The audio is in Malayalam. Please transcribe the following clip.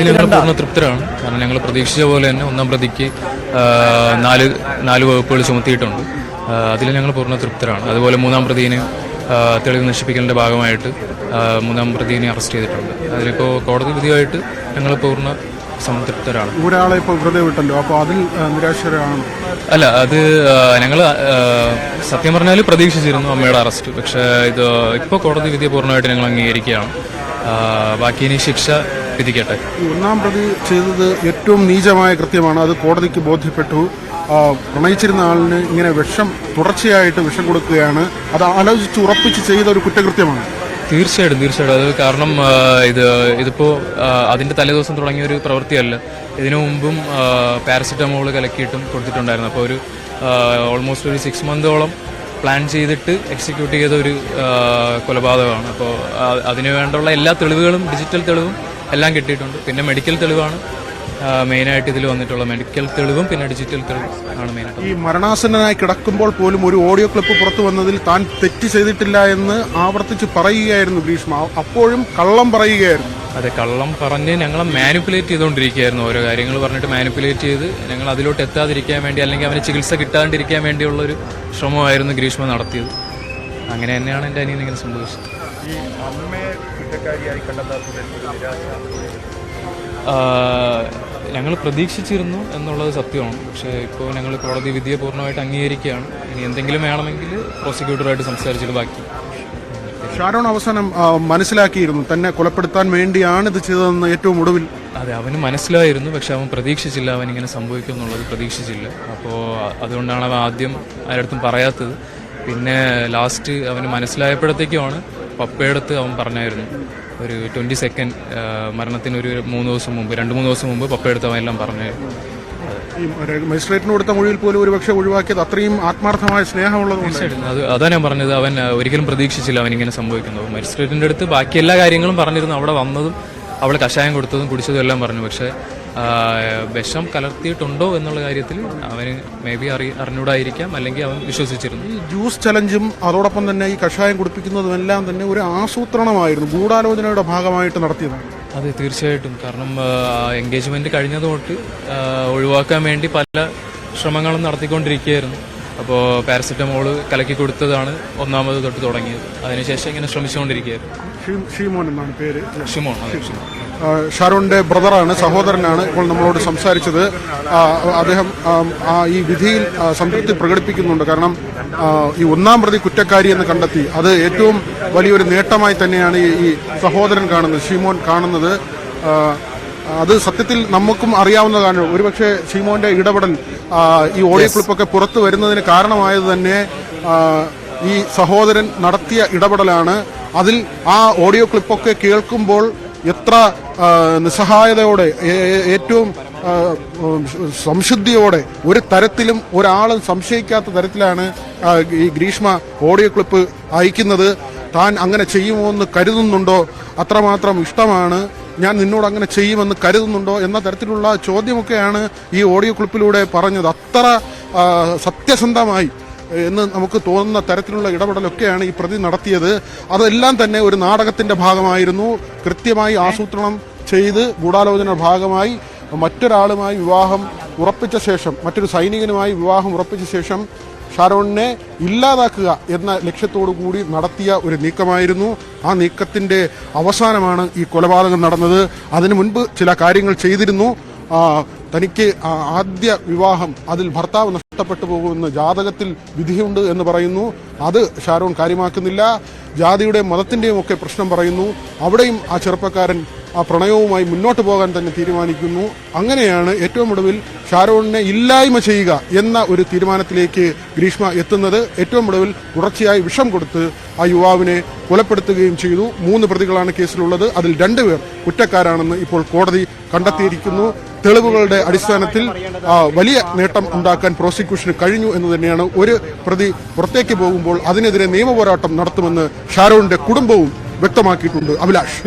അതിൽ ഞങ്ങൾ പൂർണ്ണ തൃപ്തരാണ്. കാരണം ഞങ്ങൾ പ്രതീക്ഷിച്ച പോലെ തന്നെ ഒന്നാം പ്രതിക്ക് നാല് വകുപ്പുകൾ ചുമത്തിയിട്ടുണ്ട്. അതിൽ ഞങ്ങൾ പൂർണ്ണ തൃപ്തരാണ്. അതുപോലെ മൂന്നാം പ്രതിനെ തെളിവ് നശിപ്പിക്കലിൻ്റെ ഭാഗമായിട്ട് മൂന്നാം പ്രതിനെ അറസ്റ്റ് ചെയ്തിട്ടുണ്ട്. അതിലിപ്പോൾ കോടതി വിധിയായിട്ട് ഞങ്ങൾ പൂർണ്ണ സംതൃപ്തരാണ്. ഒരാളെ ഇപ്പോൾ വെറുതെ വിട്ടല്ലോ, അപ്പോൾ അതിൽ നിരാശരാണ്? അല്ല, അത് ഞങ്ങൾ സത്യം പറഞ്ഞാൽ പ്രതീക്ഷിച്ചിരുന്നു അമ്മയുടെ അറസ്റ്റ്. പക്ഷേ ഇത് ഇപ്പോൾ കോടതി വിധിയെ പൂർണ്ണമായിട്ട് ഞങ്ങൾ അംഗീകരിക്കുകയാണ്. ബാക്കി ഇനി ശിക്ഷ വിധിക്കട്ടെ. ഒന്നാം പ്രതി ചെയ്തത് ഏറ്റവും നീചമായ കൃത്യമാണ്. അത് കോടതിക്ക് ബോധ്യപ്പെട്ടു. പ്രണയിച്ചിരുന്ന ആളിന് ഇങ്ങനെ തുടർച്ചയായിട്ട് വിഷം കൊടുക്കുകയാണ്. അത് ആലോചിച്ച് ഉറപ്പിച്ച് ചെയ്ത ഒരു കുറ്റകൃത്യമാണ്. തീർച്ചയായിട്ടും അത് കാരണം ഇതിപ്പോൾ അതിൻ്റെ തലേദിവസം തുടങ്ങിയ ഒരു പ്രവൃത്തിയല്ല. ഇതിനു മുമ്പും പാരസിറ്റമോൾ കലക്കിയിട്ടും കൊടുത്തിട്ടുണ്ടായിരുന്നു. അപ്പോൾ ഒരു ഓൾമോസ്റ്റ് ഒരു 6 മന്തോളം പ്ലാൻ ചെയ്തിട്ട് എക്സിക്യൂട്ട് ചെയ്ത ഒരു കൊലപാതകമാണ്. അപ്പോൾ അതിന് വേണ്ടുള്ള എല്ലാ തെളിവുകളും, ഡിജിറ്റൽ തെളിവും എല്ലാം കിട്ടിയിട്ടുണ്ട്. പിന്നെ മെഡിക്കൽ തെളിവാണ് മെയിനായിട്ട് ഇതിൽ വന്നിട്ടുള്ള. മെഡിക്കൽ തെളിവും പിന്നെ ഡിജിറ്റൽ തെളിവും ആണ് മെയിനായിട്ട്. ഈ മരണാസന്നനായി കിടക്കുമ്പോൾ പോലും ഒരു ഓഡിയോ ക്ലിപ്പ് പുറത്തു വന്നതിൽ താൻ തെറ്റ് ചെയ്തിട്ടില്ല എന്ന് ആവർത്തിച്ച് പറയുകയായിരുന്നു ഗ്രീഷ്മ. അപ്പോഴും കള്ളം പറയുകയായിരുന്നു. അതെ, കള്ളം പറഞ്ഞ് ഞങ്ങളെ മാനിപ്പുലേറ്റ് ചെയ്തുകൊണ്ടിരിക്കുകയായിരുന്നു. ഓരോ കാര്യങ്ങൾ പറഞ്ഞിട്ട് മാനിപ്പുലേറ്റ് ചെയ്ത് ഞങ്ങൾ അതിലോട്ട് എത്താതിരിക്കാൻ വേണ്ടി, അല്ലെങ്കിൽ അവന് ചികിത്സ കിട്ടാണ്ടിരിക്കാൻ വേണ്ടിയുള്ളൊരു ശ്രമമായിരുന്നു ഗ്രീഷ്മ നടത്തിയത്. അങ്ങനെ തന്നെയാണ് എൻ്റെ അനിയൻ ഇങ്ങനെ സംഭവിച്ചത്. ഈ അമ്മയെ കുറ്റക്കാരിയായി കണ്ടെത്താത്തതിൽ ഞങ്ങൾ പ്രതീക്ഷിച്ചിരുന്നു എന്നുള്ളത് സത്യമാണ്. പക്ഷേ ഇപ്പോൾ ഞങ്ങൾ കോടതി വിധിയെ പൂർണ്ണമായിട്ട് അംഗീകരിക്കുകയാണ്. ഇനി എന്തെങ്കിലും വേണമെങ്കിൽ പ്രോസിക്യൂട്ടറായിട്ട് സംസാരിച്ചിട്ട് ബാക്കി. ഷാരോൺ അവസാനം മനസ്സിലാക്കിയിരുന്നു തന്നെ കൊലപ്പെടുത്താൻ വേണ്ടിയാണ് ഇത് ചെയ്തതെന്ന് ഏറ്റവും ഒടുവിൽ. അതെ, അവന് മനസ്സിലായിരുന്നു. പക്ഷെ അവൻ പ്രതീക്ഷിച്ചില്ല അവൻ ഇങ്ങനെ സംഭവിക്കും എന്നുള്ളത് പ്രതീക്ഷിച്ചില്ല. അപ്പോൾ അതുകൊണ്ടാണ് അവൻ ആദ്യം ആരടുത്തും പറയാത്തത്. പിന്നെ ലാസ്റ്റ് അവന് മനസ്സിലായപ്പോഴത്തേക്കുമാണ് പപ്പയടുത്ത് അവൻ പറഞ്ഞായിരുന്നു. ഒരു 22 മരണത്തിന് ഒരു 2-3 ദിവസം മുമ്പ് പപ്പയെടുത്ത് അവൻ എല്ലാം പറഞ്ഞായിരുന്നു. ഈ മജിസ്ട്രേറ്റിന് കൊടുത്ത മൊഴിയിൽ പോലും ഒരുപക്ഷെ ഒഴിവാക്കിയത് അത്രയും ആത്മാർത്ഥമായ സ്നേഹമുള്ളത്. അതാ ഞാൻ പറഞ്ഞത്, അവൻ ഒരിക്കലും പ്രതീക്ഷിച്ചില്ല അവൻ ഇങ്ങനെ സംഭവിക്കുന്നത്. മജിസ്ട്രേറ്റിന്റെ അടുത്ത് ബാക്കി എല്ലാ കാര്യങ്ങളും പറഞ്ഞിരുന്നു. അവിടെ വന്നതും അവൾ കഷായം കൊടുത്തതും കുടിച്ചതും എല്ലാം പറഞ്ഞു. പക്ഷെ വിഷം കലർത്തിയിട്ടുണ്ടോ എന്നുള്ള കാര്യത്തിൽ അവന് മേ ബി അറിഞ്ഞൂടായിരിക്കാം, അല്ലെങ്കിൽ അവൻ വിശ്വസിച്ചിരുന്നു. ഈ ജ്യൂസ് ചലഞ്ചും അതോടൊപ്പം തന്നെ ഈ കഷായം കുടിപ്പിക്കുന്നതും എല്ലാം തന്നെ ഒരു ആസൂത്രണമായിരുന്നു, ഗൂഢാലോചനയുടെ ഭാഗമായിട്ട് നടത്തിയതാണ്. അതെ, തീർച്ചയായിട്ടും. കാരണം എൻഗേജ്മെന്റ് കഴിഞ്ഞത് തൊട്ട് ഒഴിവാക്കാൻ വേണ്ടി പല ശ്രമങ്ങളും നടത്തിക്കൊണ്ടിരിക്കുകയായിരുന്നു. അപ്പോൾ പാരസിറ്റമോള് കലക്കി കൊടുത്തതാണ് ഒന്നാമത് തൊട്ട് തുടങ്ങിയത്. അതിനുശേഷം ഇങ്ങനെ ശ്രമിച്ചുകൊണ്ടിരിക്കുകയായിരുന്നു. ഷിമോൻ എന്നാണ് പേര്. ഷിമോൺ. ഷാരോണിന്റെ ബ്രദറാണ്, സഹോദരനാണ് ഇപ്പോൾ നമ്മളോട് സംസാരിച്ചത്. അദ്ദേഹം ഈ വിധിയിൽ സംതൃപ്തി പ്രകടിപ്പിക്കുന്നുണ്ട്. കാരണം ഈ ഒന്നാം പ്രതി കുറ്റക്കാരി എന്ന് കണ്ടെത്തി. അത് ഏറ്റവും വലിയൊരു നേട്ടമായി തന്നെയാണ് ഈ സഹോദരൻ കാണുന്നത്, ഷിമോൻ കാണുന്നത്. അത് സത്യത്തിൽ നമുക്കും അറിയാവുന്നതാണ്. ഒരുപക്ഷെ ഷിമോന്റെ ഇടപെടൽ, ഈ ഓഡിയോ ക്ലിപ്പൊക്കെ പുറത്തു വരുന്നതിന് കാരണമായത് തന്നെ ഈ സഹോദരൻ നടത്തിയ ഇടപെടലാണ്. അതിൽ ആ ഓഡിയോ ക്ലിപ്പൊക്കെ കേൾക്കുമ്പോൾ എത്ര നിസ്സഹായതയോടെ, ഏറ്റവും സംശുദ്ധിയോടെ, ഒരു തരത്തിലും ഒരാളും സംശയിക്കാത്ത തരത്തിലാണ് ഈ ഗ്രീഷ്മ ഓഡിയോ ക്ലിപ്പ് അയക്കുന്നത്. താൻ അങ്ങനെ ചെയ്യുമോ എന്ന് കരുതുന്നുണ്ടോ, അത്രമാത്രം ഇഷ്ടമാണ്, ഞാൻ നിന്നോട് അങ്ങനെ ചെയ്യുമെന്ന് കരുതുന്നുണ്ടോ എന്ന തരത്തിലുള്ള ചോദ്യമൊക്കെയാണ് ഈ ഓഡിയോ ക്ലിപ്പിലൂടെ പറഞ്ഞത്. അത്ര സത്യസന്ധമായി എന്ന് നമുക്ക് തോന്നുന്ന തരത്തിലുള്ള ഇടപെടലൊക്കെയാണ് ഈ പ്രതി നടത്തിയത്. അതെല്ലാം തന്നെ ഒരു നാടകത്തിന്റെ ഭാഗമായിരുന്നു. കൃത്യമായി ആസൂത്രണം ചെയ്ത് ഗൂഢാലോചന ഭാഗമായി മറ്റൊരാളുമായി വിവാഹം ഉറപ്പിച്ച ശേഷം, മറ്റൊരു സൈനികനുമായി വിവാഹം ഉറപ്പിച്ച ശേഷം ഷാരോണിനെ ഇല്ലാതാക്കുക എന്ന ലക്ഷ്യത്തോടു കൂടി നടത്തിയ ഒരു നീക്കമായിരുന്നു. ആ നീക്കത്തിന്റെ അവസാനമാണ് ഈ കൊലപാതകം നടന്നത്. അതിനു മുൻപ് ചില കാര്യങ്ങൾ ചെയ്തിരുന്നു. തനിക്ക് ആദ്യ വിവാഹം, അതിൽ ഭർത്താവ് നഷ്ടപ്പെട്ടു പോകുമെന്ന് ജാതകത്തിൽ വിധിയുണ്ട് എന്ന് പറയുന്നു. അത് ഷാരോൺ കാര്യമാക്കുന്നില്ല. ജാതിയുടെയും മതത്തിന്റെയും ഒക്കെ പ്രശ്നം പറയുന്നു. അവിടെയും ആ ചെറുപ്പക്കാരൻ ആ പ്രണയവുമായി മുന്നോട്ട് പോകാൻ തന്നെ തീരുമാനിക്കുന്നു. അങ്ങനെയാണ് ഏറ്റവും ഒടുവിൽ ഷാരോണിനെ ഇല്ലായ്മ ചെയ്യുക എന്ന ഒരു തീരുമാനത്തിലേക്ക് ഗ്രീഷ്മ എത്തുന്നത്. ഏറ്റവും ഒടുവിൽ തുടർച്ചയായി വിഷം കൊടുത്ത് ആ യുവാവിനെ കൊലപ്പെടുത്തുകയും ചെയ്തു. 3 പ്രതികളാണ് കേസിലുള്ളത്. അതിൽ 2 പേർ കുറ്റക്കാരാണെന്ന് ഇപ്പോൾ കോടതി കണ്ടെത്തിയിരിക്കുന്നു. തെളിവുകളുടെ അടിസ്ഥാനത്തിൽ വലിയ നേട്ടം ഉണ്ടാക്കാൻ പ്രോസിക്യൂഷന് കഴിഞ്ഞു എന്ന് തന്നെയാണ്. ഒരു പ്രതി പുറത്തേക്ക് പോകുമ്പോൾ അതിനെതിരെ നിയമപോരാട്ടം നടത്തുമെന്ന് ഷാരോണിന്റെ കുടുംബവും വ്യക്തമാക്കിയിട്ടുണ്ട്. അഭിലാഷ്.